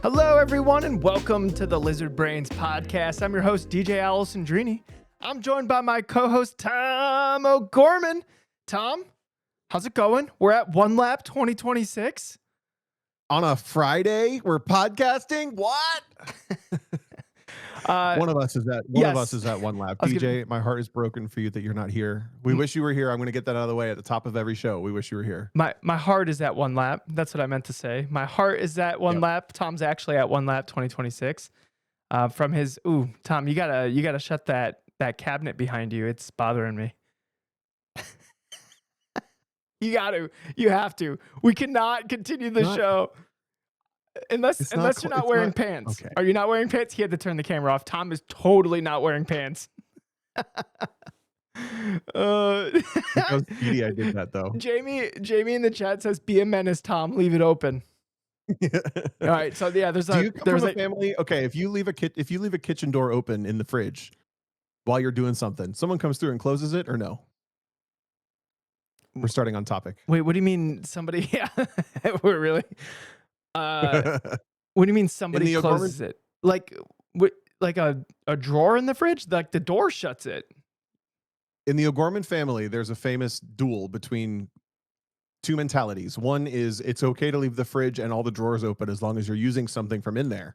Hello, everyone, and welcome to the Lizard Brains podcast. I'm your host, DJ Alessandrini. I'm joined by my co-host, Tom O'Gorman. Tom, how's it going? We're at One Lap 2026. On a Friday, we're podcasting? What? One of us is at One Lap. DJ, my heart is broken for you that you're not here. We wish you were here. I'm going to get that out of the way at the top of every show. We wish you were here. My heart is at One Lap. That's what I meant to say. My heart is at One Lap. Tom's actually at One Lap 2026. From his Tom, you gotta shut that cabinet behind you. It's bothering me. You have to. We cannot continue the show unless you're not wearing pants. Okay. Are you not wearing pants? He had to turn the camera off. Tom is totally not wearing pants. Because Petey, I did that though. Jamie in the chat says, "Be a menace, Tom. Leave it open." All right, so yeah, there's a family. Okay, if you leave a kitchen door open in the fridge while you're doing something, someone comes through and closes it, or no? We're starting on topic. Wait, what do you mean somebody? Yeah, we're really. What do you mean somebody closes it? Like a drawer in the fridge? Like the door shuts it. In the O'Gorman family, there's a famous duel between two mentalities. One is it's okay to leave the fridge and all the drawers open as long as you're using something from in there.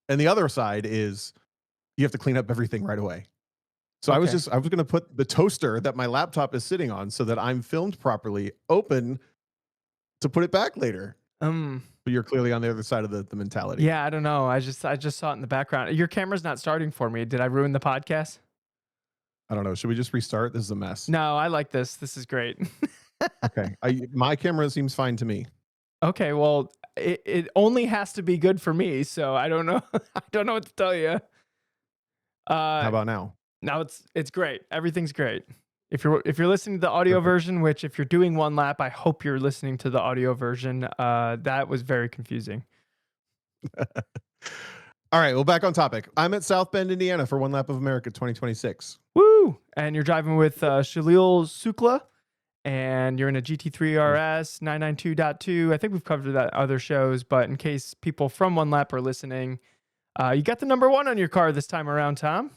And the other side is you have to clean up everything right away. So okay. I was going to put the toaster that my laptop is sitting on so that I'm filmed properly open to put it back later. But you're clearly on the other side of the mentality. Yeah, I don't know. I just saw it in the background. Your camera's not starting for me. Did I ruin the podcast? I don't know. Should we just restart? This is a mess. No, I like this. This is great. Okay. My camera seems fine to me. Okay, well, it only has to be good for me, so I don't know. I don't know what to tell you. How about now? Now it's great. Everything's great. If you're listening to the audio version, which if you're doing One Lap, I hope you're listening to the audio version. That was very confusing. All right, well, back on topic. I'm at South Bend, Indiana for One Lap of America 2026. Woo! And you're driving with Shalil Sukla, and you're in a GT3 RS 992.2. I think we've covered that other shows, but in case people from One Lap are listening, you got the number 1 on your car this time around, Tom.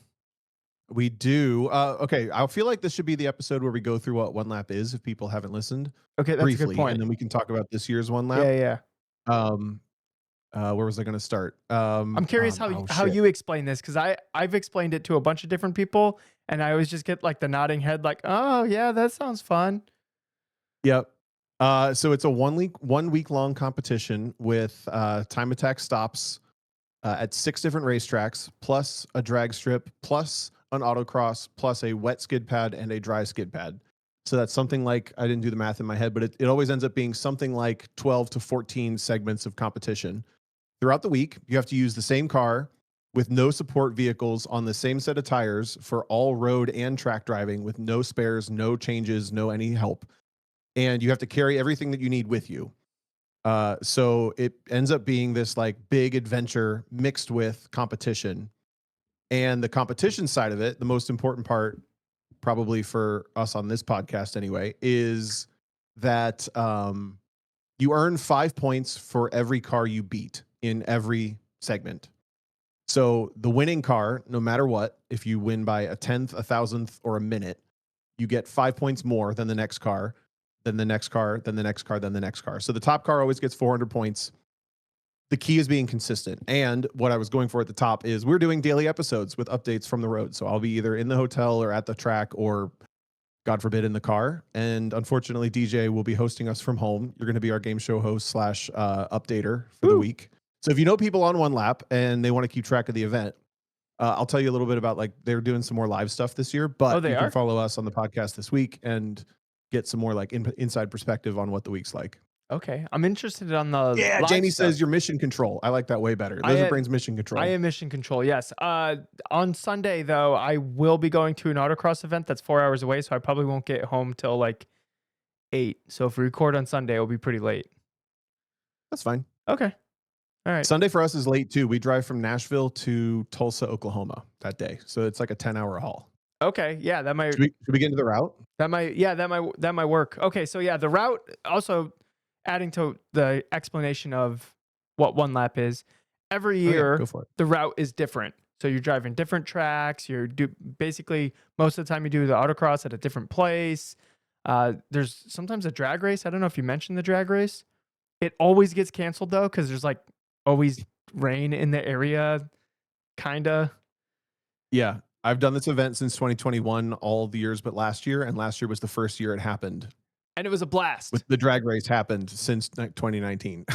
We do. Okay, I feel like this should be the episode where we go through what One Lap is if people haven't listened. Okay, that's briefly, a good point. And then we can talk about this year's One Lap. Yeah. Where was I going to start? I'm curious how you explain this, because I've explained it to a bunch of different people, and I always just get like the nodding head, like, oh yeah, that sounds fun. Yep. So it's a one week long competition with time attack stops at 6 different racetracks, plus a drag strip, plus an autocross, plus a wet skid pad and a dry skid pad. So that's something like, I didn't do the math in my head, but it always ends up being something like 12 to 14 segments of competition. Throughout the week, you have to use the same car with no support vehicles on the same set of tires for all road and track driving with no spares, no changes, no any help. And you have to carry everything that you need with you. So it ends up being this like big adventure mixed with competition. And the competition side of it, the most important part, probably for us on this podcast anyway, is that you earn 5 points for every car you beat in every segment. So the winning car, no matter what, if you win by a 10th, a 1,000th, or a minute, you get 5 points more than the next car, then the next car, then the next car, then the next car. So the top car always gets 400 points. The key is being consistent. And what I was going for at the top is we're doing daily episodes with updates from the road. So I'll be either in the hotel or at the track or, God forbid, in the car. And unfortunately, DJ will be hosting us from home. You're going to be our game show host / updater for the week. So if you know people on One Lap and they want to keep track of the event, I'll tell you a little bit about, like, they're doing some more live stuff this year, but you can follow us on the podcast this week and get some more like inside perspective on what the week's like. Okay, I'm interested on the Jamie says you're mission control. I like that way better. Lizard Brain's mission control. I am mission control, yes. On Sunday, though, I will be going to an autocross event that's 4 hours away, so I probably won't get home till like 8. So if we record on Sunday, it'll be pretty late. That's fine. Okay. All right. Sunday for us is late too. We drive from Nashville to Tulsa, Oklahoma that day. So it's like a 10-hour haul. Okay. Yeah, that might. Should we get into the route? That might work. Okay. So yeah, the route, also adding to the explanation of what One Lap is, every Oh yeah, go year for it. the route is different. So you're driving different tracks. Basically most of the time you do the autocross at a different place. There's sometimes a drag race. I don't know if you mentioned the drag race. It always gets canceled though because there's like always rain in the area, kinda. Yeah, I've done this event since 2021, all the years but last year, and last year was the first year it happened. And it was a blast. With the drag race happened since 2019.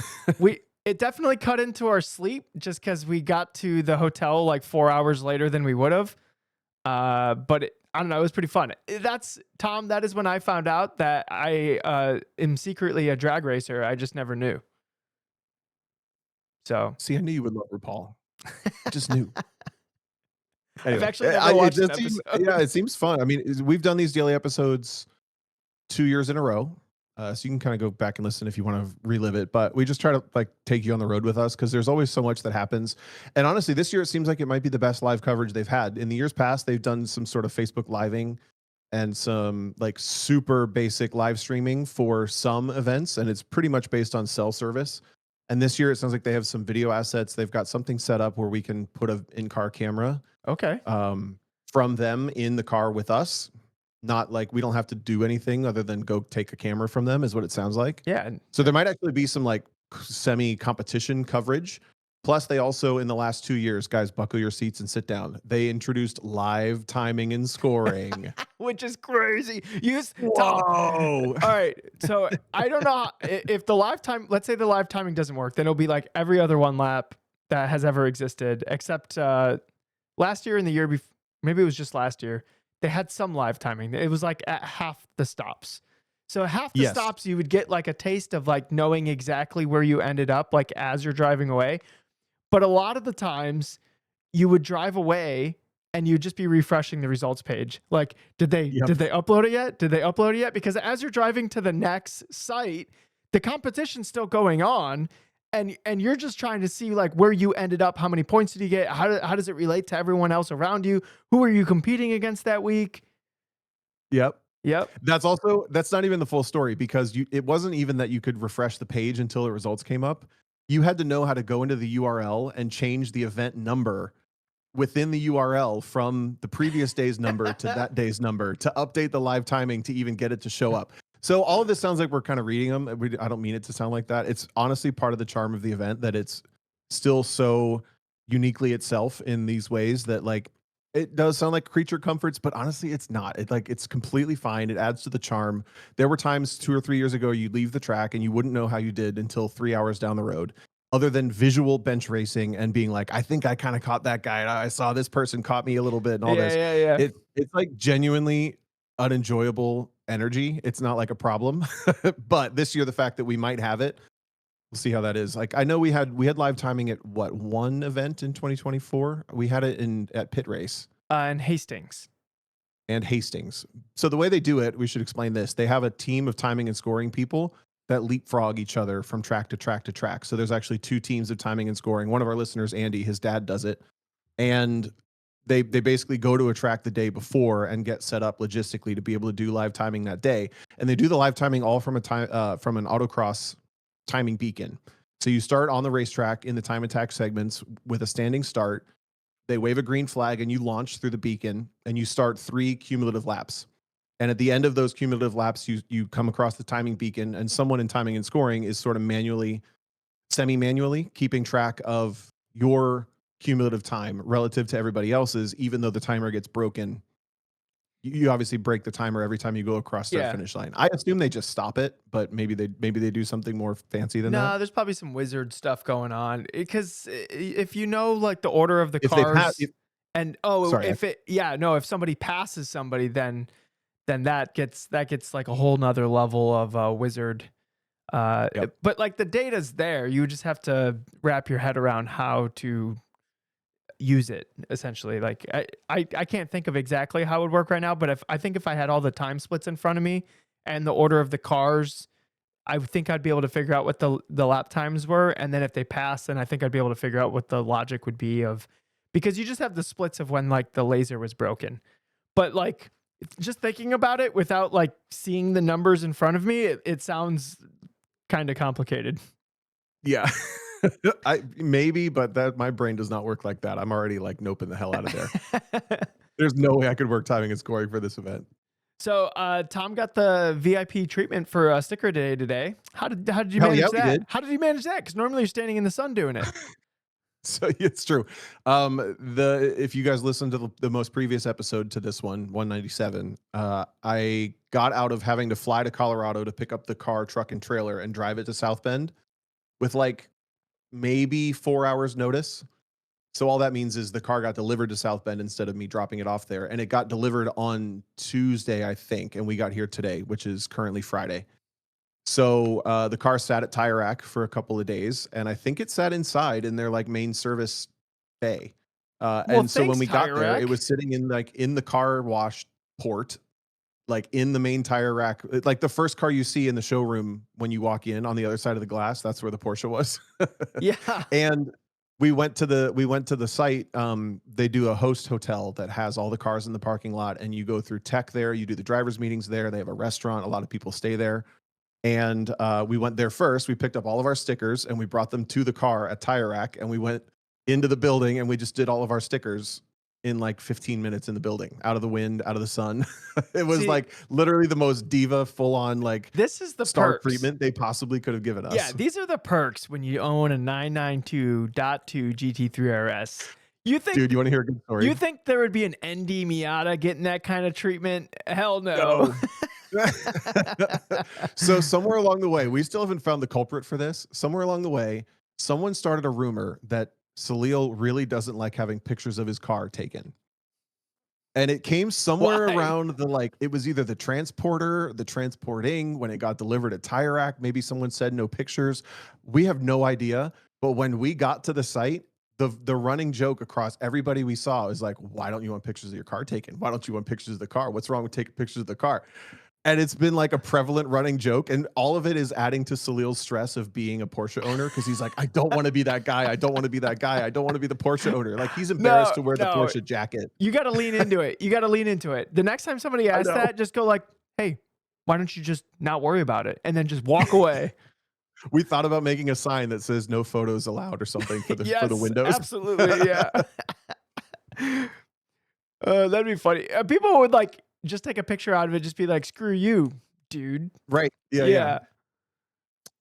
It definitely cut into our sleep just because we got to the hotel like 4 hours later than we would have. I don't know. It was pretty fun. That's Tom. That is when I found out that I am secretly a drag racer. I just never knew. So See, I knew you would love RuPaul. I just knew. I've Anyway, actually never it watched an does seem, episode. yeah, it seems fun. I mean, we've done these daily episodes 2 years in a row. So you can kind of go back and listen if you want to relive it. But we just try to like take you on the road with us because there's always so much that happens. And honestly, this year it seems like it might be the best live coverage they've had. In the years past, they've done some sort of Facebook living and some like super basic live streaming for some events, and it's pretty much based on cell service. And this year it sounds like they have some video assets. They've got something set up where we can put a in-car camera Okay. from them in the car with us. Not like we don't have to do anything other than go take a camera from them, is what it sounds like. Yeah. And So there might actually be some like semi competition coverage. Plus, they also, in the last 2 years, guys, buckle your seats and sit down. They introduced live timing and scoring. which is crazy. Tom. Whoa. All right. So I don't know if the live time, let's say the live timing doesn't work, then it'll be like every other one lap that has ever existed, except last year and the year before. Maybe it was just last year. They had some live timing. It was like at half the stops. So half the Yes. stops, you would get like a taste of like knowing exactly where you ended up, like as you're driving away. But a lot of the times you would drive away and you'd just be refreshing the results page. Like, did they upload it yet? Did they upload it yet? Because as you're driving to the next site, the competition's still going on. And you're just trying to see like where you ended up, how many points did you get? How does it relate to everyone else around you? Who are you competing against that week? Yep. Yep. That's not even the full story because it wasn't even that you could refresh the page until the results came up. You had to know how to go into the URL and change the event number within the URL from the previous day's number to that day's number to update the live timing to even get it to show up. So all of this sounds like we're kind of reading them. I don't mean it to sound like that. It's honestly part of the charm of the event that it's still so uniquely itself in these ways that like it does sound like creature comforts, but honestly, it's not. It's completely fine. It adds to the charm. There were times 2 or 3 years ago you'd leave the track and you wouldn't know how you did until 3 hours down the road. Other than visual bench racing and being like, I think I kind of caught that guy. I saw this person caught me a little bit and all this. Yeah. It's like genuinely unenjoyable energy. It's not like a problem. But this year, the fact that we might have it, we'll see how that is. Like I know we had live timing at one event in 2024. We had it at Pit Race And Hastings. and Hastings. So the way they do it, we should explain this. They have a team of timing and scoring people that leapfrog each other from track to track to track. So there's actually 2 teams of timing and scoring. One of our listeners, Andy, his dad does it. And they basically go to a track the day before and get set up logistically to be able to do live timing that day. And they do the live timing all from from an autocross timing beacon. So you start on the racetrack in the time attack segments with a standing start. They wave a green flag and you launch through the beacon and you start 3 cumulative laps. And at the end of those cumulative laps, you come across the timing beacon and someone in timing and scoring is sort of semi-manually keeping track of your cumulative time relative to everybody else's, even though the timer gets broken. You obviously break the timer every time you go across the finish line. I assume they just stop it, but maybe they do something more fancy than that. No, there's probably some wizard stuff going on because if you know like the order of the If cars, sorry, if somebody passes somebody, then that gets like a whole nother level of wizard. But like the data's there, you just have to wrap your head around how to use it essentially. Like I can't think of exactly how it would work right now, but if I had all the time splits in front of me and the order of the cars, I think I'd be able to figure out what the lap times were. And then if they pass, then I think I'd be able to figure out what the logic would be because you just have the splits of when like the laser was broken. But like just thinking about it without like seeing the numbers in front of me, it sounds kind of complicated. Yeah. I maybe, but that my brain does not work like that. I'm already like noping the hell out of there. There's no way I could work timing and scoring for this event. So, Tom got the VIP treatment for sticker day today. How did you Hell yeah, manage we that? did. How did you manage that? Because normally you're standing in the sun doing it. So it's true. The if you guys listened to the most previous episode to this one, 197, I got out of having to fly to Colorado to pick up the car, truck, and trailer and drive it to South Bend with like maybe 4 hours notice. So all that means is the car got delivered to South Bend instead of me dropping it off there, and it got delivered on Tuesday, I think, and we got here today, which is currently Friday. So the car sat at Tire Rack for a couple of days, and I think it sat inside in their like main service bay. Well, And so when thanks, we got Tire there, it Rack. was sitting in like in the car wash port, like in the main tire rack, like the first car you see in the showroom when you walk in on the other side of the glass. That's where the Porsche was. Yeah. And we went to the site. They do a host hotel that has all the cars in the parking lot, and you go through tech there. You do the drivers meetings there. They have a restaurant. A lot of people stay there. And we went there first. We picked up all of our stickers and we brought them to the car at Tire Rack. And we went into the building and we just did all of our stickers in like 15 minutes in the building, out of the wind, out of the sun. It was See, like literally the most diva, full on like this is the star perks. treatment they possibly could have given Yeah, us. these are the perks when you own a 992.2 GT3 RS. You think Dude, you want to hear a good story? you think there would be an ND Miata getting that kind of treatment? Hell no. No. So somewhere along the way, we still haven't found the culprit for this. Somewhere along the way, someone started a rumor that Salil really doesn't like having pictures of his car taken. And it came somewhere Why? around the like, it was either the transporter, the transporting, when it got delivered at Tire Rack. Maybe someone said no pictures. We have no idea. But when we got to the site, the running joke across everybody we saw is like, why don't you want pictures of your car taken? Why don't you want pictures of the car? What's wrong with taking pictures of the car? And it's been like a prevalent running joke. And all of it is adding to Salil's stress of being a Porsche owner because he's like, I don't want to be that guy. I don't want to be that guy. I don't want to be the Porsche owner. Like he's embarrassed No, to wear the no. Porsche jacket. You got to lean into it. You got to lean into it. The next time somebody I asks know. that, just go like, "Hey, why don't you just not worry about it?" and then just walk away. We thought about making a sign that says no photos allowed or something for the Yes, windows. absolutely. Yeah. That'd be funny. People would like just take a picture out of it, just be like, "Screw you, dude." Right. Yeah, yeah.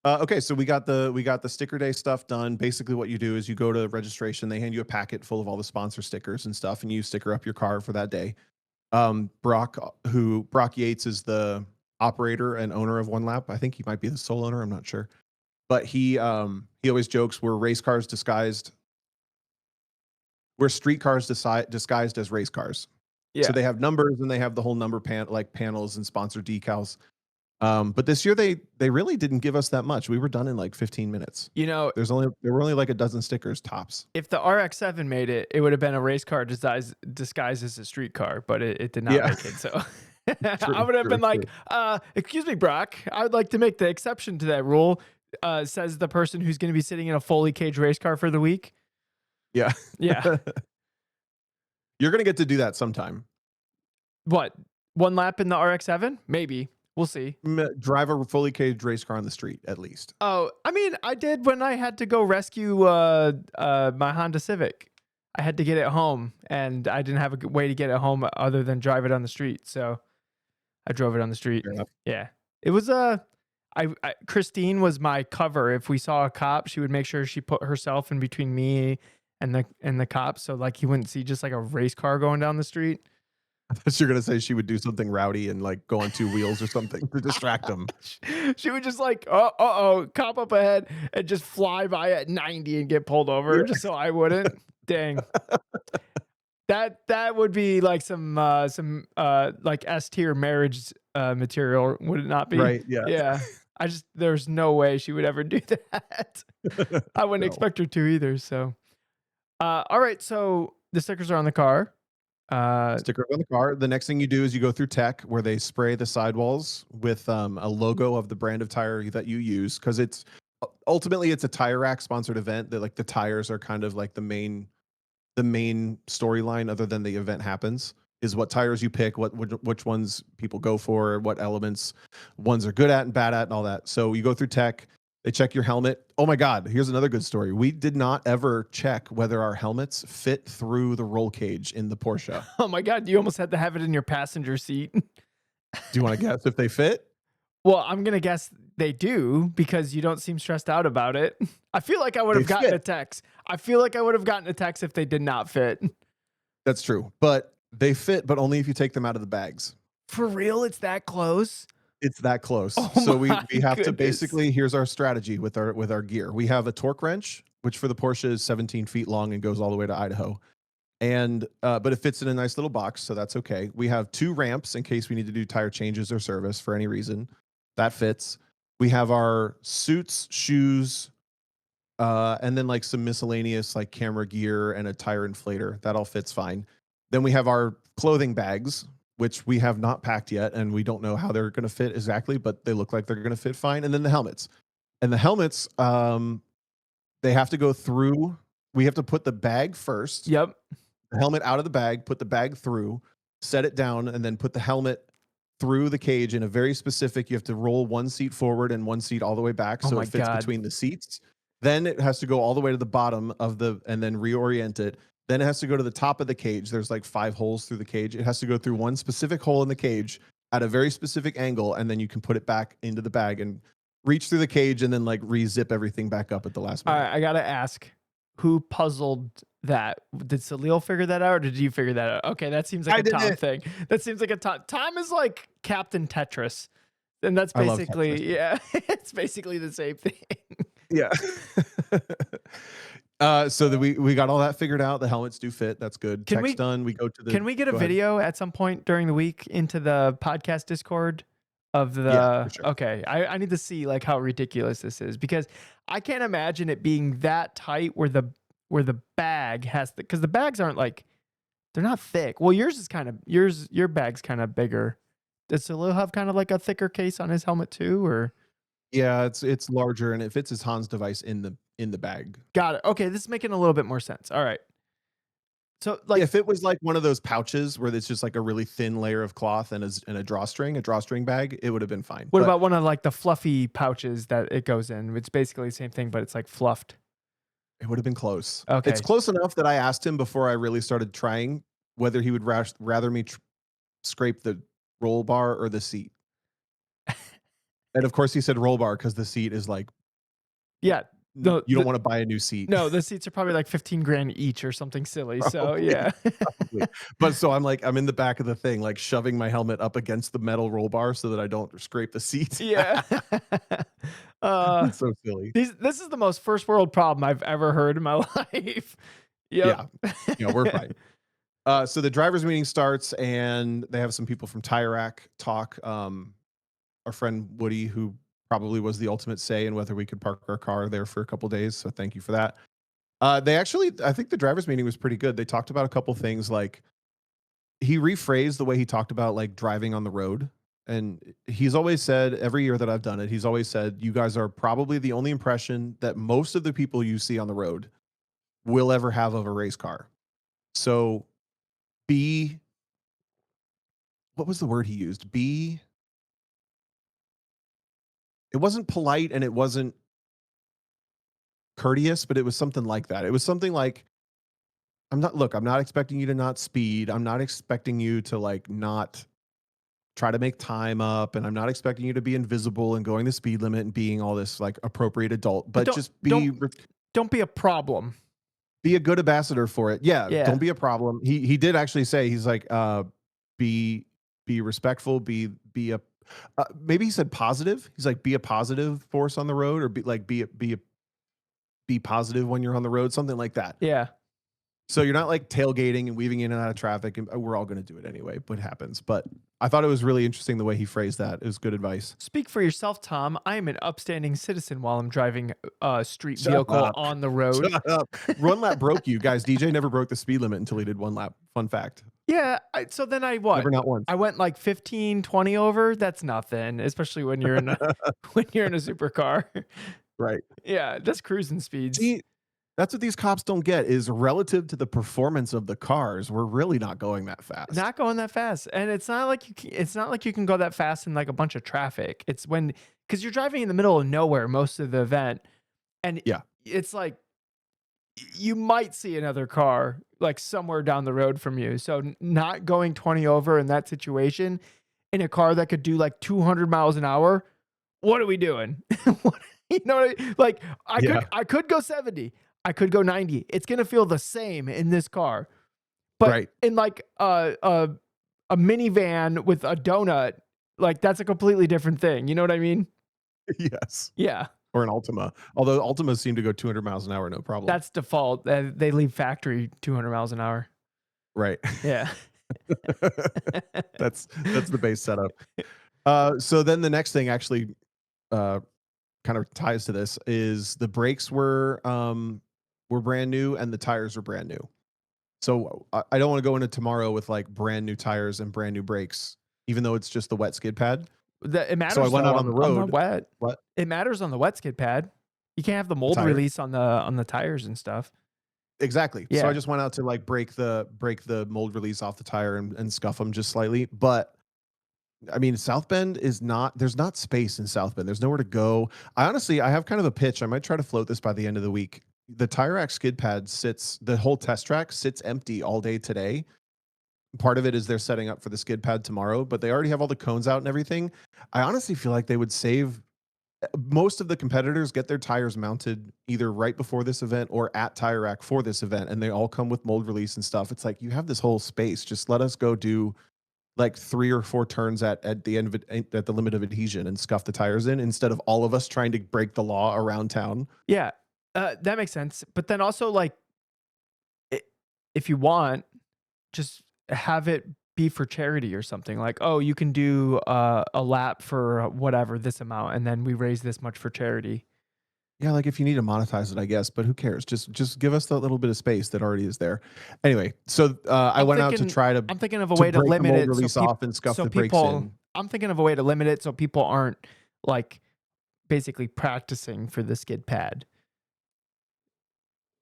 Yeah. Okay, so we got the sticker day stuff done. Basically, what you do is you go to registration. They hand you a packet full of all the sponsor stickers and stuff, and you sticker up your car for that day. Brock Yates is the operator and owner of One Lap. I think he might be the sole owner. I'm not sure, but he always jokes we're race cars disguised. We're street cars disguised as race cars. Yeah. So they have numbers and they have the whole number panels and sponsor decals. But this year they really didn't give us that much. We were done in like 15 minutes. You know, There were only like a dozen stickers tops. if the RX-7 made it, it would have been a race car disguised as a street car, but it did not Yeah. make it. So I True, would have been true, like, excuse me, Brock, I would like to make the exception to that rule, says the person who's going to be sitting in a fully caged race car for the week. Yeah. Yeah. You're gonna get to do that sometime. What? One lap in the RX-7? Maybe. We'll see. Drive a fully caged race car on the street, at least. Oh, I mean, I did when I had to go rescue my Honda Civic. I had to get it home, and I didn't have a good way to get it home other than drive it on the street. So I drove it on the street. Fair enough. Yeah, it was Christine was my cover. If we saw a cop, she would make sure she put herself in between me and the cop, so like he wouldn't see just like a race car going down the street. I thought you were gonna say she would do something rowdy and like go on two wheels or something to distract them. She would just like, oh, cop up ahead and just fly by at 90 and get pulled over Yeah. just so I wouldn't. Dang. That would be like some like S tier marriage material, would it not be? Right, yeah. Yeah. There's no way she would ever do that. I wouldn't No. expect her to either. So all right, so the stickers are on the car. Sticker on the car. The next thing you do is you go through tech where they spray the sidewalls with a logo of the brand of tire that you use, because it's ultimately it's a Tire Rack sponsored event that like the tires are kind of like the main storyline other than the event happens, is what tires you pick, which ones people go for, what elements ones are good at and bad at and all that. So you go through tech, They check your helmet. Oh my God, here's another good story. We did not ever check whether our helmets fit through the roll cage in the Porsche. Oh my god, you almost had to have it in your passenger seat. Do you want to guess if they fit? Well, I'm gonna guess they do because you don't seem stressed out about it. I feel like I would They have gotten fit. a text. I feel like I would have gotten a text if they did not fit. That's true. But they fit, but only if you take them out of the bags. For real, it's that close? It's that close. Oh So my we have to goodness. basically, here's our strategy with our gear. We have a torque wrench, which for the Porsche is 17 feet long and goes all the way to Idaho. And but it fits in a nice little box, so that's okay. We have 2 ramps in case we need to do tire changes or service for any reason. That fits. We have our suits, shoes, and then like some miscellaneous like camera gear and a tire inflator. That all fits fine. Then we have our clothing bags, which we have not packed yet, and we don't know how they're going to fit exactly, but they look like they're going to fit fine. And then the helmets, and the helmets, they have to go through. We have to put the bag first, Yep. the helmet out of the bag, put the bag through, set it down, and then put the helmet through the cage in a very specific. You have to roll 1 seat forward and 1 seat all the way back, Oh so my it fits God. between the seats. Then it has to go all the way to the bottom of the, and then reorient it. Then it has to go to the top of the cage. There's like 5 holes through the cage. It has to go through 1 specific hole in the cage at a very specific angle, and then you can put it back into the bag and reach through the cage, and then like re-zip everything back up at the last All minute. right, I gotta ask, who puzzled that? Did Salil figure that out, or did you figure that out? Okay, that seems like I a did Tom it. thing. That seems like a Tom. Tom is like Captain Tetris, and that's I love basically Tetris. yeah, it's basically the same thing. Yeah. So that we got all that figured out. The helmets do fit. That's good. Can Tech's we done. We go to the. can we get a Go ahead. video at some point during the week into the podcast Discord of Yeah, the? for sure. Okay, I need to see like how ridiculous this is because I can't imagine it being that tight where the bag has because the bags aren't like they're not thick. Well, yours is kind of your bag's kind of bigger. Does Salil have kind of like a thicker case on his helmet too, or? Yeah, it's larger and it fits his Hans device in the bag. Got it. Okay, this is making a little bit more sense. All right. So like If it was like one of those pouches where it's just like a really thin layer of cloth and a drawstring bag, it would have been fine. what But about one of like the fluffy pouches that it goes in? It's basically the same thing, but it's like fluffed. it would have been close. Okay. It's close enough that I asked him before I really started trying whether he would rather me scrape the roll bar or the seat. And of course he said roll bar because the seat is like Yeah. No, you don't want to buy a new seat. No, the seats are probably like 15 grand each or something silly. So Probably, yeah. probably. But so I'm in the back of the thing, like shoving my helmet up against the metal roll bar so that I don't scrape the seat. Yeah. It's so silly. This is the most first world problem I've ever heard in my life. Yep. Yeah, we're fine. So the drivers meeting starts and they have some people from Tire Rack talk. Our friend Woody, who probably was the ultimate say in whether we could park our car there for a couple days. So thank you for that. They actually, I think the drivers meeting was pretty good. They talked about a couple things, like he rephrased the way he talked about like driving on the road. And he's always said, every year that I've done it, he's always said, you guys are probably the only impression that most of the people you see on the road will ever have of a race car. So be, what was the word he used? It wasn't polite and it wasn't courteous, but it was something like that. It was something like, I'm not expecting you to not speed. I'm not expecting you to like not try to make time up. And I'm not expecting you to be invisible and going the speed limit and being all this like appropriate adult, but don't- just Don't be a problem. be a good ambassador for it. Yeah. Yeah. Don't be a problem. He did actually say, he's like, be respectful, be a, maybe he said positive. He's like, be a positive force on the road, or be positive when you're on the road, something like that. Yeah. So you're not like tailgating and weaving in and out of traffic, and we're all going to do it anyway, but it happens. But I thought it was really interesting the way he phrased that. It was good advice. Speak for yourself, Tom. I am an upstanding citizen while I'm driving a street Shut vehicle up. on the road. Shut up. One lap broke you guys. DJ never broke the speed limit until he did 1 lap. Fun fact. Yeah. So then I what? Never, not once. I went like 15, 20 over. That's nothing, especially when you're in a when you're in a supercar. Right. Yeah, that's cruising speeds. See, that's what these cops don't get, is relative to the performance of the cars, we're really not going that fast. Not going that fast, and it's not like you can go that fast in like a bunch of traffic. It's when because you're driving in the middle of nowhere most of the event, and Yeah. it's like you might see another car like somewhere down the road from you. So not going 20 over in that situation in a car that could do like 200 miles an hour, what are we doing? What, you know what I mean? Like Yeah. I could go 70. I could go 90. It's going to feel the same in this car. But Right. in like a minivan with a donut, like that's a completely different thing. You know what I mean? Yes. Yeah. Or an Altima. Although Altimas seem to go 200 miles an hour, no problem. That's default. They leave factory 200 miles an hour. Right. Yeah. That's the base setup. So then the next thing actually uh, kind of ties to this is the brakes were brand new and the tires were brand new. So I don't want to go into tomorrow with like brand new tires and brand new brakes, even though it's just the wet skid pad. It So I matters went though out on the on the road. wet. What? It matters on the wet skid pad. You can't have the The mold tire? release on the tires and stuff. Exactly. So I Yeah. just went out to like break the mold release off the tire and scuff them just slightly. But I mean, South Bend is not, there's not space in South Bend. There's nowhere to go. I have kind of a pitch. I might try to float this by the end of the week. The Tire Rack skid pad the whole test track sits empty all day today. Part of it is they're setting up for the skid pad tomorrow, but they already have all the cones out and everything. I honestly feel like they would save most of the competitors get their tires mounted either right before this event or at Tire Rack for this event, and they all come with mold release and stuff. It's like you have this whole space. Just let us go do like 3 or 4 turns at the end of it at the limit of adhesion and scuff the tires in instead of all of us trying to break the law around town. Yeah. That makes sense. But then also like if you want, just have it be for charity or something. Like, oh, you can do a lap for whatever this amount, and then we raise this much for charity. Yeah, like if you need to monetize it, I guess, but who cares? Just give us that little bit of space that already is there. Anyway, so I went out to try to I'm thinking of a way to break the limit mold it release off and scuff the brakes in. I'm thinking of a way to limit it so people aren't like basically practicing for the skid pad.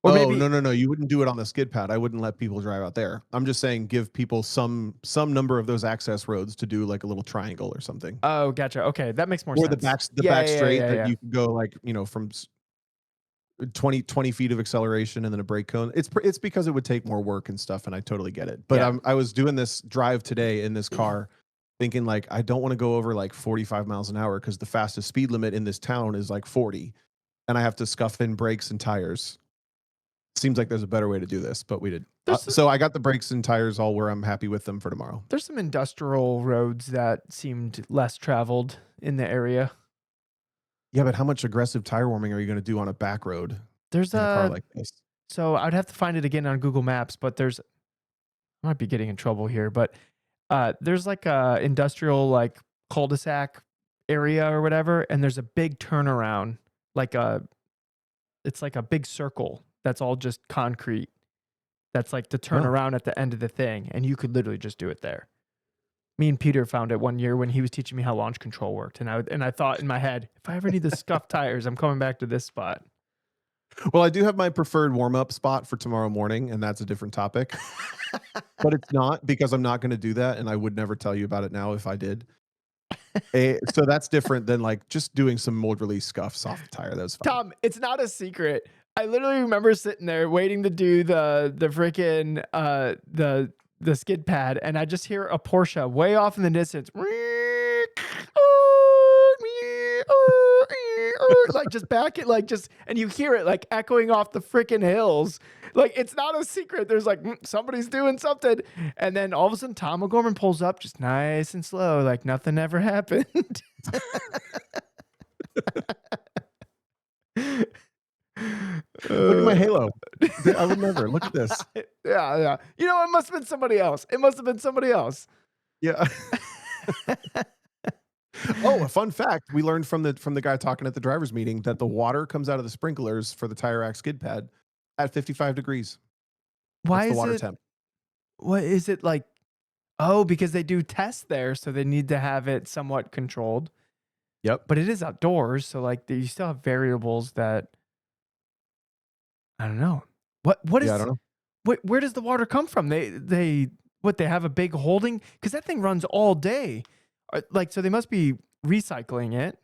Or Oh, maybe no. You wouldn't do it on the skid pad. I wouldn't let people drive out there. I'm just saying give people some number of those access roads to do like a little triangle or something. Oh, gotcha. Okay, that makes more Or sense. the back straight that you can go like, from 20 feet of acceleration and then a brake cone. It's because it would take more work and stuff, and I totally get it. But Yeah. I was doing this drive today in this car thinking like I don't want to go over like 45 miles an hour because the fastest speed limit in this town is like 40, and I have to scuff in brakes and tires. Seems like there's a better way to do this, but we did. So I got the brakes and tires all where I'm happy with them for tomorrow. There's some industrial roads that seemed less traveled in the area. Yeah, but how much aggressive tire warming are you going to do on a back road There's in a car like this? So I'd have to find it again on Google Maps, but I might be getting in trouble here, but there's like a industrial like cul-de-sac area or whatever, and there's a big turnaround, it's like a big circle that's all just concrete. That's like to turn around at the end of the thing, and you could literally just do it there. Me and Peter found it one year when he was teaching me how launch control worked, and I thought in my head, if I ever need to scuff tires, I'm coming back to this spot. Well, I do have my preferred warm-up spot for tomorrow morning, and that's a different topic. But it's not, because I'm not going to do that, and I would never tell you about it now if I did. So that's different than like just doing some mold release scuffs off the tire. That was fine. Tom, it's not a secret. I literally remember sitting there waiting to do the freaking the skid pad, and I just hear a Porsche way off in the distance. Like just back it, like just, and you hear it like echoing off the freaking hills. Like it's not a secret. There's like somebody's doing something, and then all of a sudden Tom O'Gorman pulls up just nice and slow, like nothing ever happened. Look at my halo. I would never. Look at this. Yeah. You know, it must have been somebody else. Yeah. Oh, a fun fact. We learned from the guy talking at the driver's meeting that the water comes out of the sprinklers for the Tire Rack skid pad at 55 degrees. Why That's is the water it? temp. What is it like? Oh, because they do tests there, so they need to have it somewhat controlled. Yep. But it is outdoors, so like you still have variables that I don't know. What is? Yeah, I don't know. Where does the water come from? They have a big holding, because that thing runs all day. Like, so they must be recycling it.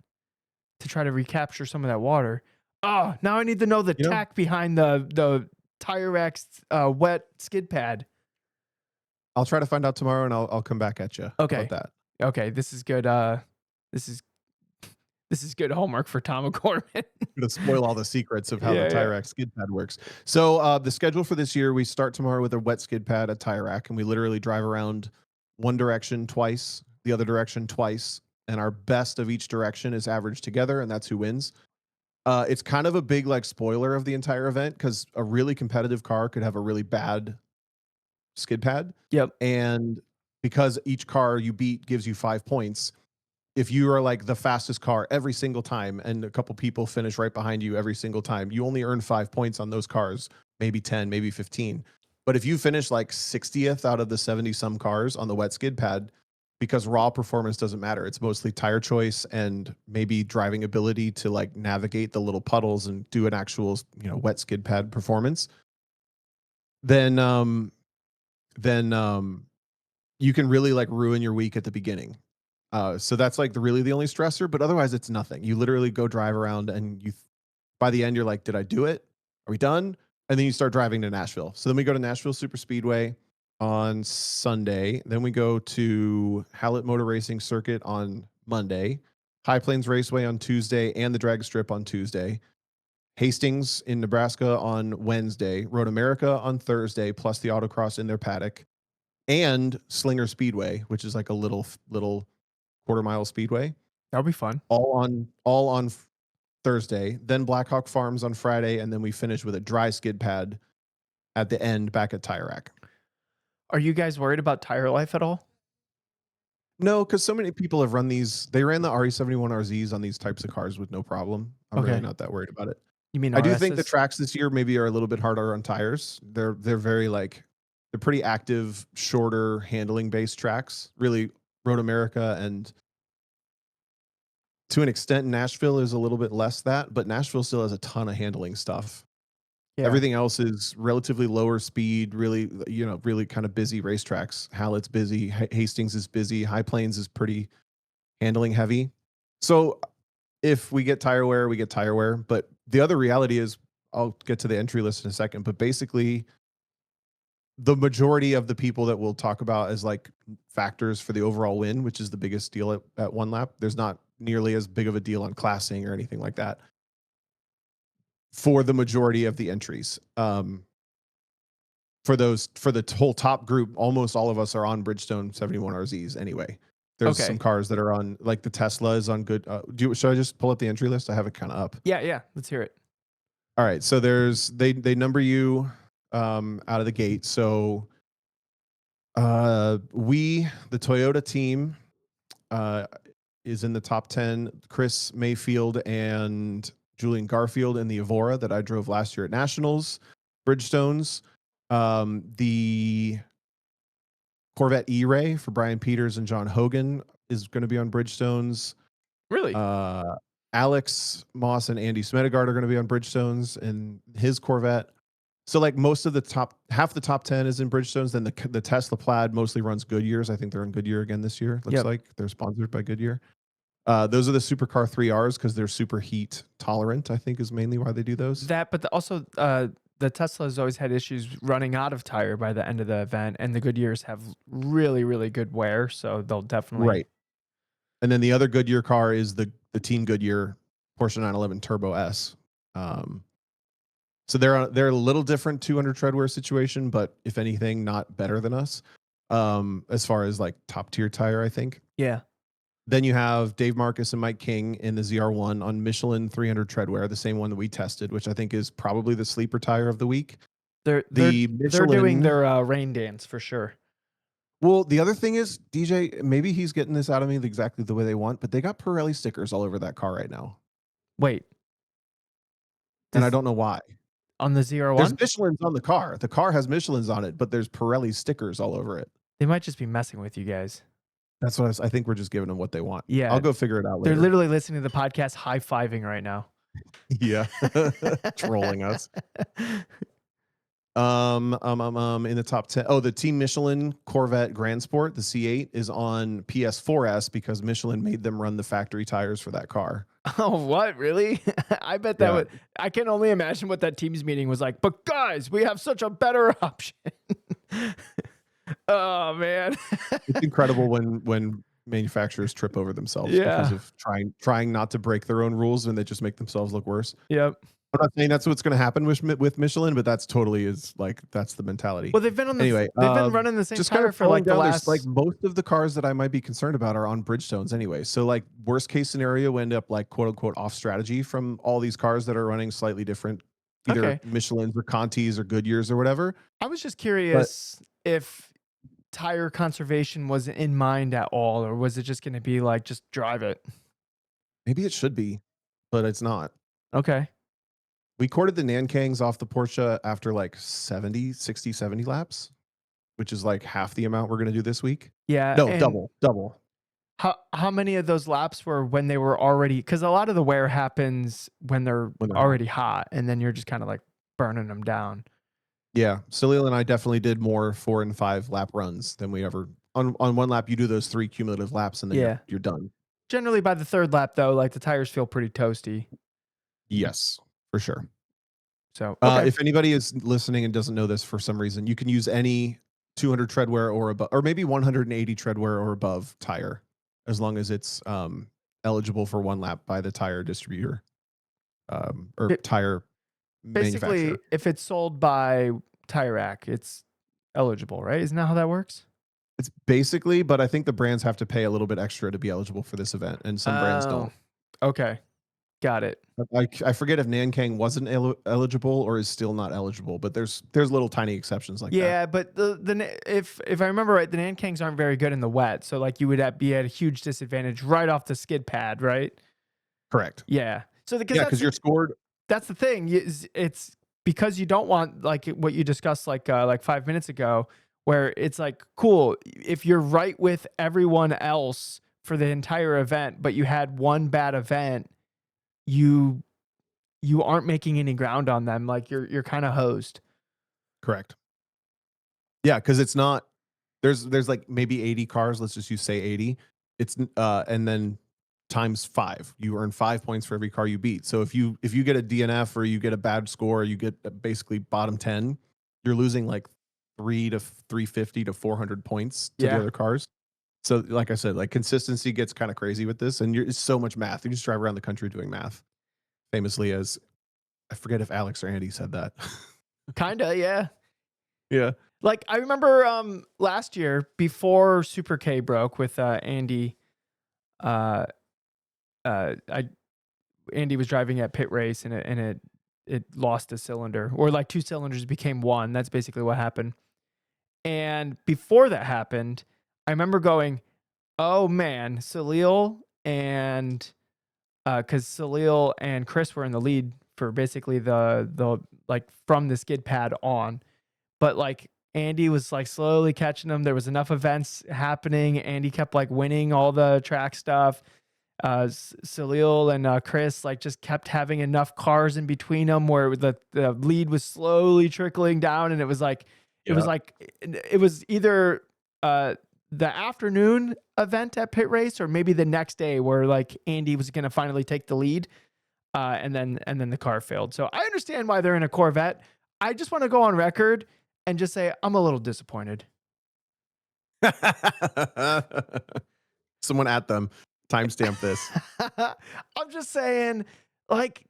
to try to recapture some of that water. Oh, now I need to know the You know, tack behind the tire rack's wet skid pad. I'll try to find out tomorrow, and I'll come back at you. How about Okay. that? Okay, this is good. This is this is good homework for Tom O'Gorman. To spoil all the secrets of how the Yeah, yeah. tire rack skid pad works. So the schedule for this year, we start tomorrow with a wet skid pad at tire rack, and we literally drive around one direction twice, the other direction twice, and our best of each direction is averaged together, and that's who wins. It's kind of a big like spoiler of the entire event because a really competitive car could have a really bad skid pad, Yep. and because each car you beat gives you 5 points, if you are like the fastest car every single time and a couple people finish right behind you every single time, you only earn 5 points on those cars, maybe 10, maybe 15. But if you finish like 60th out of the 70 some cars on the wet skid pad, because raw performance doesn't matter, it's mostly tire choice and maybe driving ability to like navigate the little puddles and do an actual, wet skid pad performance. Then, then you can really like ruin your week at the beginning. So that's like really the only stressor, but otherwise it's nothing. You literally go drive around and by the end, you're like, did I do it? Are we done? And then you start driving to Nashville. So then we go to Nashville Super Speedway on Sunday. Then we go to Hallett Motor Racing Circuit on Monday, High Plains Raceway on Tuesday, and the drag strip on Tuesday. Hastings in Nebraska on Wednesday, Road America on Thursday, plus the autocross in their paddock, and Slinger Speedway, which is like a little quarter-mile speedway, That'll be fun. all on Thursday. Then Blackhawk Farms on Friday, and then we finish with a dry skid pad at the end back at Tire Rack. Are you guys worried about tire life at all? No, because so many people have run these. They ran the RE71 RZs on these types of cars with no problem. I'm really Okay. not that worried about it. You mean I do think the RSs? tracks this year maybe are a little bit harder on tires. They're very like they're pretty active, shorter handling based tracks. Really, Road America and to an extent Nashville is a little bit less that, but Nashville still has a ton of handling stuff. Yeah. Everything else is relatively lower speed, really, really kind of busy racetracks. Hallett's busy, Hastings is busy, High Plains is pretty handling heavy. So if we get tire wear, we get tire wear. But the other reality is, I'll get to the entry list in a second, but basically the majority of the people that we'll talk about as like factors for the overall win, which is the biggest deal at one lap, there's not nearly as big of a deal on classing or anything like that for the majority of the entries. For the whole top group, almost all of us are on Bridgestone 71 RZs anyway. There's Okay. some cars that are on, like the Tesla is on good. Should I just pull up the entry list? I have it kind of up. Yeah. Let's hear it. All right. So they number you out of the gate. So the Toyota team is in the top 10. Chris Mayfield and Julian Garfield in the Evora that I drove last year at Nationals. Bridgestones. The Corvette E-Ray for Brian Peters and John Hogan is going to be on Bridgestones. Really? Alex Moss and Andy Smedegaard are going to be on Bridgestones in his Corvette. So like most of half the top 10 is in Bridgestones. Then the Tesla Plaid mostly runs Goodyears. I think they're in Goodyear again this year. Looks like they're sponsored by Goodyear. Those are the Supercar 3Rs because they're super heat tolerant, I think is mainly why they do those. But also the Tesla has always had issues running out of tire by the end of the event, and the Goodyears have really, really good wear, so they'll definitely Right. And then the other Goodyear car is the Team Goodyear Porsche 911 Turbo S. So they're a little different 200 treadwear situation, but if anything, not better than us as far as like top tier tire, I think. Yeah. Then you have Dave Marcus and Mike King in the ZR1 on Michelin 300 treadwear, the same one that we tested, which I think is probably the sleeper tire of the week. They're doing their rain dance for sure. Well, the other thing is, DJ, maybe he's getting this out of me exactly the way they want, but they got Pirelli stickers all over that car right now. Wait. And I don't know why. On the ZR1? There's Michelin's on the car. The car has Michelin's on it, but there's Pirelli stickers all over it. They might just be messing with you guys. That's what I think we're just giving them what they want. Yeah. I'll go figure it out later. They're literally listening to the podcast high-fiving right now. Yeah. Trolling us. In the top 10. Oh, the Team Michelin Corvette Grand Sport, the C8, is on PS4S because Michelin made them run the factory tires for that car. Oh, what? Really? I bet that Yeah, would. I can only imagine what that team's meeting was like. But guys, we have such a better option. Oh man. it's incredible when manufacturers trip over themselves because Yeah. of trying not to break their own rules, and they just make themselves look worse. Yep. I'm not saying that's what's going to happen with Michelin, but that's totally is like that's the mentality. Well, they've been on the. Anyway, They've been running the same just kind tire of for falling like the down. There's like last. most of the cars that I might be concerned about are on Bridgestones anyway. So like worst case scenario, we end up like quote unquote off strategy from all these cars that are running slightly different, either Okay. Michelins or Contis or Goodyears or whatever. I was just But curious if tire conservation was in mind at all, or was it just going to be like just drive it? maybe it should be, but it's not. Okay. We corded the Nankangs off the Porsche after like 70, 60, 70 laps, which is like half the amount we're going to do this week. Yeah, No, and double. how many of those laps were when they were already? Because a lot of the wear happens when they're When they're hot. already hot, and then you're just kind of like burning them down. Yeah, Salil and I definitely did more 4 and 5 lap runs than we ever on one lap. You do those 3 cumulative laps and then Yeah. you're done. Generally, by the third lap, though, like the tires feel pretty toasty. Yes, for sure. So okay. If anybody is listening and doesn't know this for some reason, you can use any 200 treadwear or above, or maybe 180 treadwear or above tire, as long as it's eligible for 1 lap by the tire distributor or It- tire Basically, manufacturer. if it's sold by Tire Rack, it's eligible, right? Isn't that how that works? It's basically, but I think the brands have to pay a little bit extra to be eligible for this event, and some brands don't. Okay. Got it. I forget if Nankang wasn't eligible or is still not eligible, but there's little tiny exceptions like that. Yeah, but if I remember right, the Nankangs aren't very good in the wet, so like you would be at a huge disadvantage right off the skid pad, right? Correct. Yeah. So Yeah, because you're scored. that's the thing. It's because you don't want like what you discussed like 5 minutes ago, where it's like cool if you're right with everyone else for the entire event, but you had one bad event, you aren't making any ground on them. Like you're kind of hosed. Correct. Yeah, because it's not. There's like maybe 80 cars. Let's just use say 80. It's and then times 5. You earn 5 points for every car you beat. So if you get a DNF or you get a bad score, you get basically bottom 10. You're losing like 350 to 400 points to the Yeah. other cars. So like I said, like consistency gets kind of crazy with this, and it's so much math. You just drive around the country doing math. Famously, as I forget if Alex or Andy said that. Kinda, yeah. Yeah. Like I remember last year before Super K broke with Andy. I Andy was driving at pit race and it lost a cylinder, or like 2 cylinders became 1. That's basically what happened. And before that happened, I remember going, "Oh man, Salil and because Salil and Chris were in the lead for basically the like from the skid pad on, but like Andy was like slowly catching them. There was enough events happening. Andy kept like winning all the track stuff. Salil and Chris like just kept having enough cars in between them where the lead was slowly trickling down, and it was like it was either the afternoon event at pit race or maybe the next day where like Andy was going to finally take the lead, and then the car failed. So I understand why they're in a Corvette. I just want to go on record and just say I'm a little disappointed. Someone at them. Timestamp this. I'm just saying, like,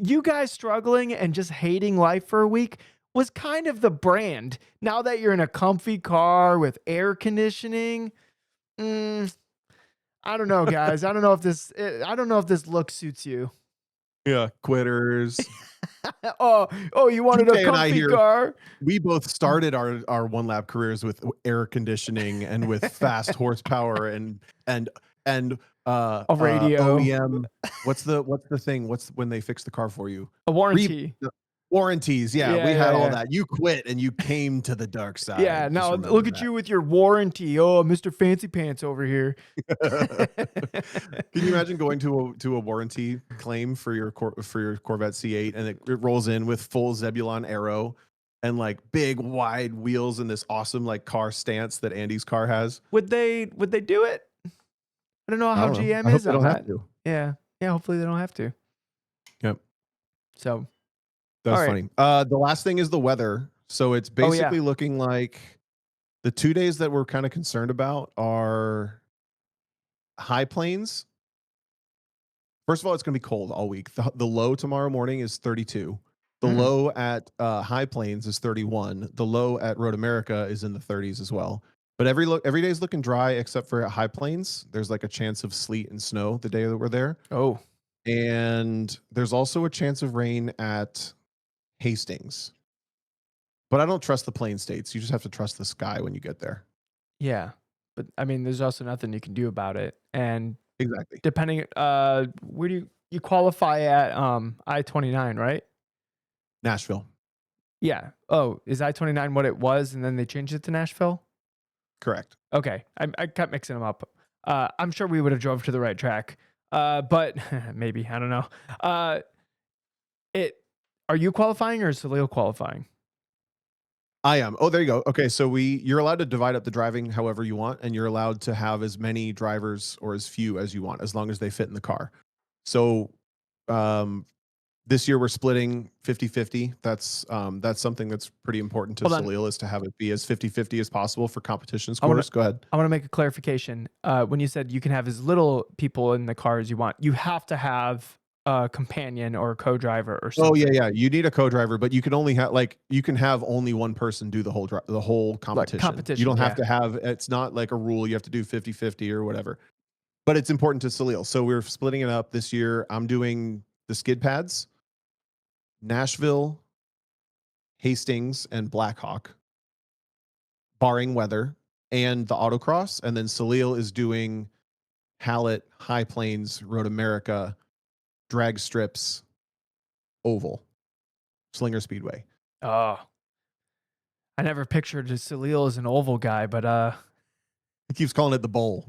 you guys struggling and just hating life for a week was kind of the brand. Now that you're in a comfy car with air conditioning, I don't know, guys. I don't know if this look suits you. Yeah, quitters. Oh, you wanted TK a and I comfy here- car? We both started our 1 lap careers with air conditioning and with fast horsepower and A radio. OEM. What's the thing? What's when they fix the car for you? A warranty. Warranties. Yeah, Yeah, we had yeah, all yeah. that. You quit and you came to the dark side. Yeah, Just now remember look at that. you with your warranty. Oh, Mr. Fancy Pants over here. Can you imagine going to a warranty claim for your Corvette C8 and it rolls in with full Zebulon arrow and like big wide wheels and this awesome like car stance that Andy's car has. Would they do it? I don't know I how don't know. GM I hope is they on don't have that. to. Yeah. Yeah, hopefully they don't have to. Yep. So, all That's right. funny. The last thing is the weather. So it's Oh yeah. basically looking like the 2 days that we're kind of concerned about are high plains. First of all, it's going to be cold all week. The low tomorrow morning is 32. The Mm. low at High Plains is 31. The low at Road America is in the 30s as well. But every day is looking dry except for at High Plains. There's like a chance of sleet and snow the day that we're there. Oh, And there's also a chance of rain at Hastings. But I don't trust the plain states. You just have to trust the sky when you get there. yeah. But I mean, there's also nothing you can do about it. And Exactly. depending, where do you qualify at I-29, right? Nashville. Yeah. Oh, is I-29 what it was and then they changed it to Nashville? Correct. Okay. I kept mixing them up. I'm sure we would have drove to the right track. But maybe, I don't know. It Are you qualifying or is Salil qualifying? I am. Oh, there you go. Okay, so you're allowed to divide up the driving however you want, and you're allowed to have as many drivers or as few as you want, as long as they fit in the car. So, um, this year we're splitting 50-50. That's something that's pretty important to Hold on. Salil, is to have it be as 50-50 as possible for competition I wanna scores. Go ahead. I want to make a clarification. When you said you can have as little people in the car as you want, you have to have a companion or a co-driver or Oh yeah, something. yeah. You need a co-driver, but you can only have like you can have only one person do the whole Like competition. You competition, don't have yeah. to have, it's not like a rule you have to do 50-50 or whatever. But it's important to Salil. So we're splitting it up this year. I'm doing the skid pads, Nashville, Hastings, and Blackhawk, barring weather, and the autocross. And then Salil is doing Hallett, High Plains, Road America, drag strips, oval, Slinger Speedway. Oh, I never pictured Salil as an oval guy, but He keeps calling it the bowl.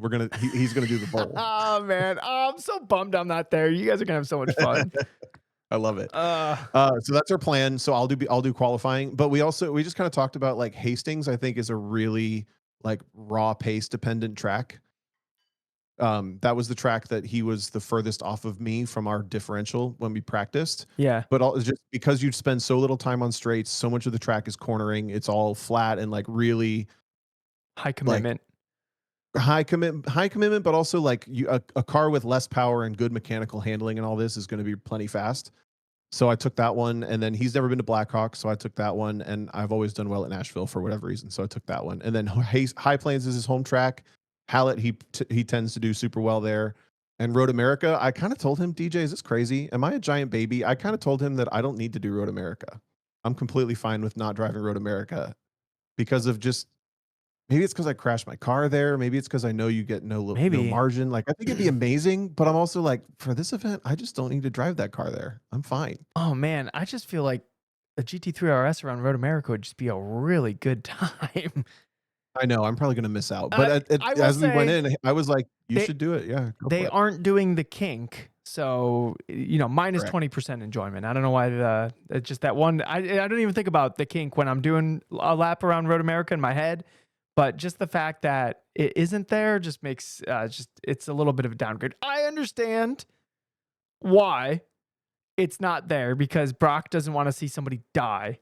He's gonna do the bowl. oh man, oh, I'm so bummed I'm not there. You guys are gonna have so much fun. I love it. Uh, So that's our plan. So I'll do qualifying, but we just kind of talked about like Hastings. I think is a really like raw pace dependent track. That was the track that he was the furthest off of me from our differential when we practiced. yeah, But just because you spend so little time on straights, so much of the track is cornering. It's all flat and like really high like commitment. high commitment, but also like a car with less power and good mechanical handling and all this is going to be plenty fast. So I took that one, and then he's never been to Blackhawk, so I took that one, and I've always done well at Nashville for whatever reason, so I took that one. And then High Plains is his home track. Hallett, he tends to do super well there. And Road America, I kind of told him, DJ, is this crazy? Am I a giant baby? I kind of told him that I don't need to do Road America. I'm completely fine with not driving Road America because of just, maybe it's because I crashed my car there. Maybe it's because I know you get no Maybe. margin. Like, I think it'd be amazing, but I'm also like, for this event, I just don't need to drive that car there. I'm fine. Oh man, I just feel like a GT3 RS around Road America would just be a really good time. I know I'm probably gonna miss out, but I will as we went say in, I was like, "You they should do it, yeah, go for they it." aren't doing the kink, so minus Correct. 20% enjoyment. I don't know why it's just that one. I don't even think about the kink when I'm doing a lap around Road America in my head, but just the fact that it isn't there just makes it's a little bit of a downgrade. I understand why it's not there because Brock doesn't want to see somebody die.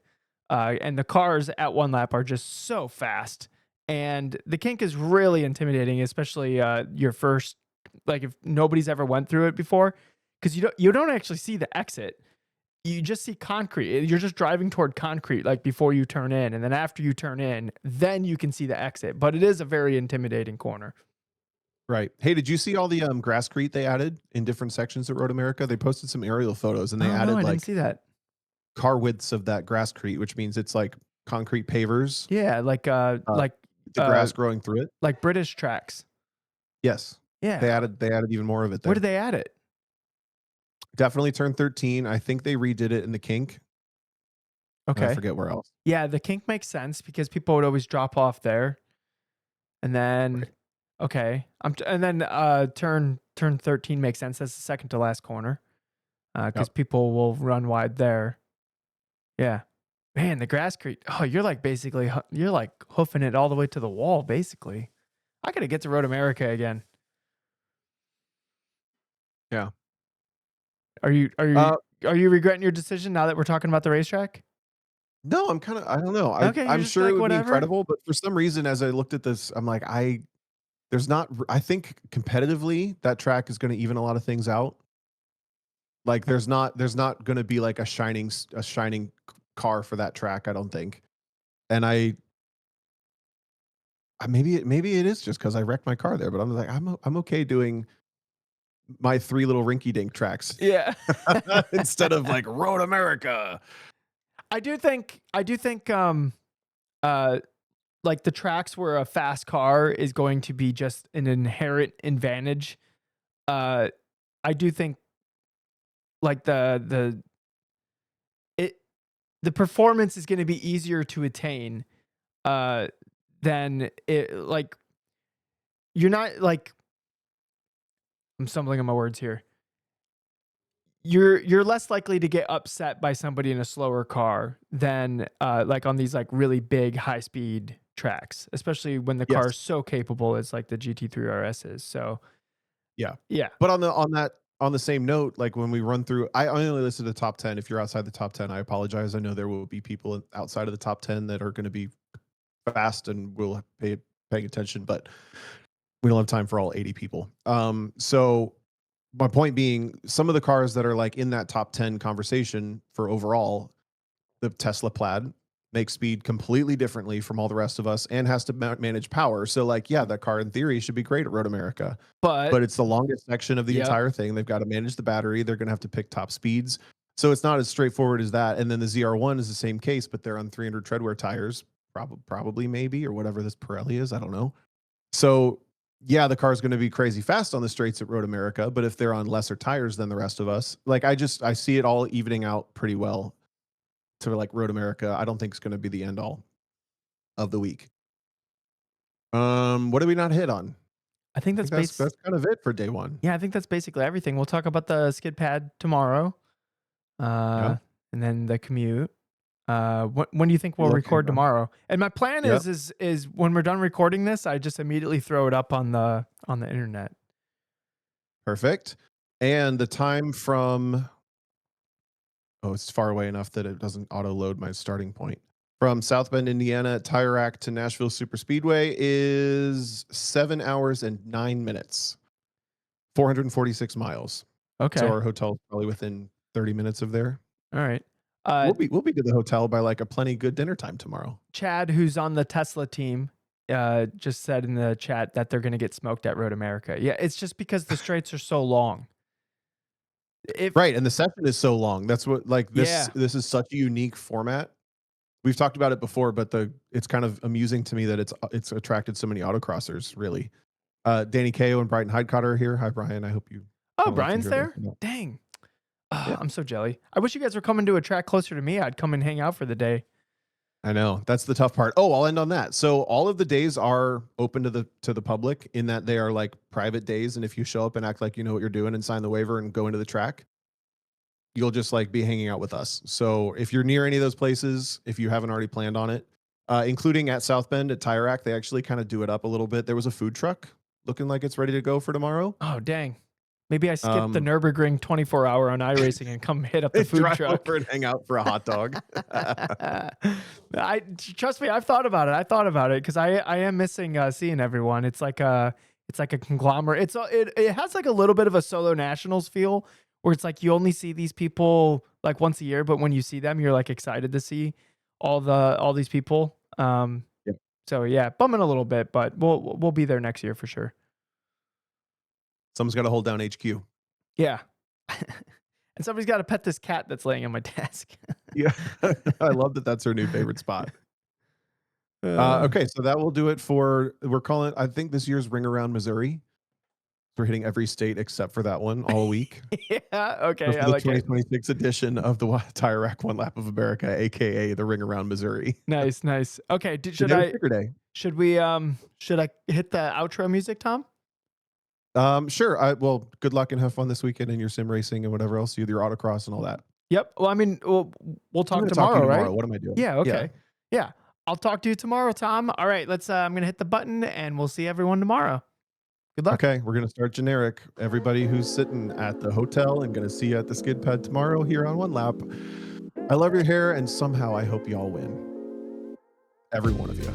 And the cars at one lap are just so fast. And the kink is really intimidating, especially your first, like if nobody's ever went through it before, because you don't actually see the exit. You just see concrete. You're just driving toward concrete, like before you turn in, and then after you turn in, then you can see the exit. But it is a very intimidating corner. Right. Hey, did you see all the grasscrete they added in different sections at Road America? They posted some aerial photos, and they Oh no, added I didn't like see that. car widths of that grasscrete, which means it's like concrete pavers, Yeah, like uh, the grass growing through it. like British tracks. Yes, Yeah. they added even more of it Where there. did they add it? Definitely turned 13. I think they redid it in the kink. I Okay. forget where else. Yeah, the kink makes sense because people would always drop off there. And then Right. okay. And then turn 13 makes sense. That's the second to last corner. Cuz Yep. people will run wide there. Yeah. Man, the grass creek. Oh, you're like basically you're like hoofing it all the way to the wall, basically. I gotta get to Road America again. Yeah. Are you are you Uh, are you regretting your decision now that we're talking about the racetrack? no, I don't know. Okay, you're I'm just sure it like would be whatever. incredible, but for some reason, as I looked at this, I'm like, there's not, I think competitively that track is going to even a lot of things out. Like there's not going to be like a shining car for that track. I don't think. And maybe it is just because I wrecked my car there, but I'm like, I'm okay doing my three little rinky dink tracks Yeah. instead of like Road America. I do think uh like the tracks where a fast car is going to be just an inherent advantage. Uh I do think like it the performance is going to be easier to attain uh than it like you're not like I'm stumbling on my words here. You're less likely to get upset by somebody in a slower car than like on these like really big high speed tracks, especially when the car Yes. is so capable as like the GT3 RS is. So Yeah. yeah, But on the same note, like when we run through, I only listed the top 10. If you're outside the top 10, I apologize. I know there will be people outside of the top 10 that are going to be fast and will paying attention, but we don't have time for all 80 people. So my point being, some of the cars that are like in that top 10 conversation for overall, the Tesla Plaid makes speed completely differently from all the rest of us and has to manage power. So like, yeah, that car in theory should be great at Road America, but but it's the longest section of the yep. entire thing. They've got to manage the battery. They're going to have to pick top speeds. So it's not as straightforward as that. And then the ZR1 is the same case, but they're on 300 treadwear tires, probably maybe, or whatever this Pirelli is. I don't know. So yeah, the car is going to be crazy fast on the straights at Road America, but if they're on lesser tires than the rest of us, like I see it all evening out pretty well to like Road America. I don't think it's going to be the end all of the week. What did we not hit on? I think I think that's base. that's kind of it for day one. Yeah, I think that's basically everything. We'll talk about the skid pad tomorrow, Yeah. uh, and then the commute. When do you think Good we'll luck, record Amber. tomorrow? And my plan Yep. is when we're done recording this, I just immediately throw it up on the internet. Perfect. And the time from, oh, it's far away enough that it doesn't auto load my starting point. From South Bend, Indiana, Tire Rack to Nashville Super Speedway is 7 hours and 9 minutes, 446 miles. So Okay. our hotel's probably within 30 minutes of there. All right. Uh, We'll be to the hotel by like a plenty good dinner time tomorrow. Chad, who's on the Tesla team, just said in the chat that they're going to get smoked at Road America. Yeah, it's just because the straights are so long. If Right, and the session is so long. That's what like yeah, this is such a unique format. We've talked about it before, but it's kind of amusing to me that it's attracted so many autocrossers, really. Danny Kao and Brighton Hydecotter are here. Hi, Brian. I hope you oh, don't know if you Brian's hear this there. or not. Dang, ah, Yeah, I'm so jelly. I wish you guys were coming to a track closer to me. I'd come and hang out for the day. I know. That's the tough part. Oh, I'll end on that. So all of the days are open to the public in that they are like private days. And if you show up and act like you know what you're doing and sign the waiver and go into the track, you'll just like be hanging out with us. So if you're near any of those places, if you haven't already planned on it, including at South Bend at Tire Rack, they actually kind of do it up a little bit. There was a food truck looking like it's ready to go for tomorrow. Oh, dang. Maybe I skip the Um, Nürburgring 24-hour on iRacing and come hit up the food drive truck. over and hang out for a hot dog. I trust me, I've thought about it. I thought about it because I am missing seeing everyone. It's like a conglomerate. It has like a little bit of a solo nationals feel where it's like you only see these people like once a year, but when you see them, you're like excited to see all these people. Yep. So yeah, bumming a little bit, but we'll be there next year for sure. Someone's got to hold down HQ. Yeah. And somebody's got to pet this cat that's laying on my desk. Yeah. I love that that's her new favorite spot. Uh, Okay, so that will do it for we're calling I think this year's Ring Around Missouri. We're hitting every state except for that one all week. yeah. So Okay. for I the like it. 2026 edition of the Tire Rack One Lap of America, aka the Ring Around Missouri. Nice. Nice. Okay. Today was sticker day. Should I hit the outro music, Tom? Sure. Well, good luck and have fun this weekend in your sim racing and whatever else you do, your autocross and all that. Yep. Well, I mean, we'll I'm talk going to talk to you tomorrow, tomorrow. right? What am I doing? Yeah. Yeah. Okay. Yeah. I'll talk to you tomorrow, Tom. All right. Let's. I'm gonna hit the button, and we'll see everyone tomorrow. Good luck. Okay, we're gonna start generic. Everybody who's sitting at the hotel and gonna see you at the skid pad tomorrow here on One Lap. I love your hair, and somehow I hope y'all win. Every one of you.